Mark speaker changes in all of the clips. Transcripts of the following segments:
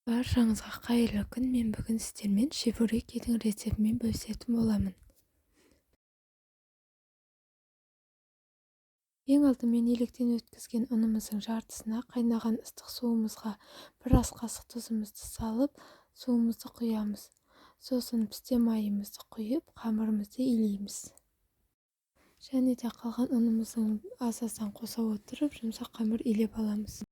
Speaker 1: Баршаңызға қайырлы күн. Мен бүгін сіздермен чебурекидің рецептімен бөлісетін боламын. Ең алдымен електен өткізген ұнымыздың жартысына қайнаған ыстық суымызға бір ас қасық тұзымызды салып, суымызды құямыз. Сосын пісте майымызды құйып, қамырымызды илейміз. Және де қалған ұнымыздың аз-аздан қоса отырып, жұмсақ қамыр илеп аламыз.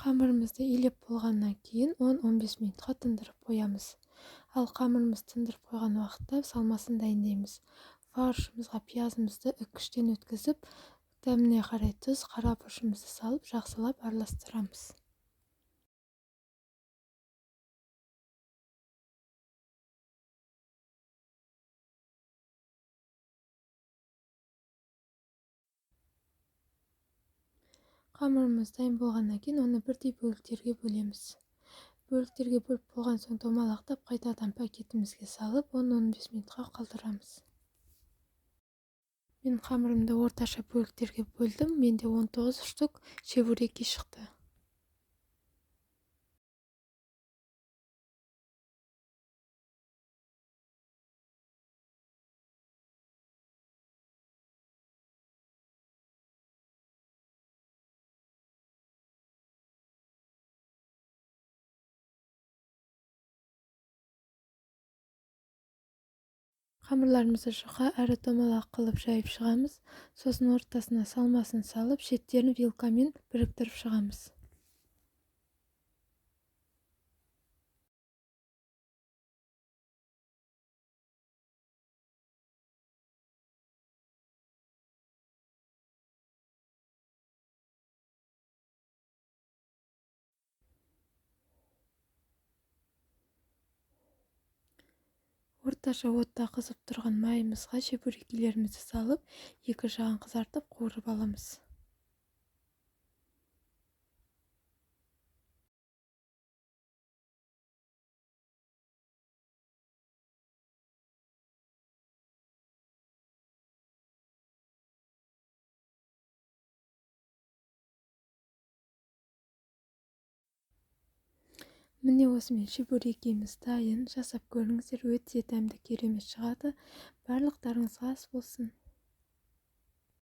Speaker 1: Қамырымызды илеп болғаннан кейін 10-15 минутқа тындырып қоямыз. Ал қамырымыз тындырып қойған уақытта салмасын дайындаймыз. Фаршымызға пиязымызды үккіштен өткізіп, дәміне қарай тұз, қара бұрышымызды салып, жақсылап араластырамыз. Қамырымыз дайын болғаннан кейін оны бірдей бөліктерге бөлеміз. Бөліктерге бөліп болған соң домалақтап, қайтадан пакетімізге салып, 10-15 минутқа қалдырамыз. Мен қамырымды орташа бөліктерге бөлдім. Менде 19 штук чебуреки шықты. Қамырларымызды жұқа әрі домалақ қылып жайып шығамыз. Сосын ортасына салмасын салып, шеттерін вилкамен біріктіріп шығамыз. Орташа отта қызып тұрған майымызға чебурекилерімізді салып, екі жағын қызартып қуырып аламыз. Міне осымен чебурекиіміз дайын. Жасап көріңіздер, өте дәмді, керемет шығады. Барлықтарыңызға ас болсын.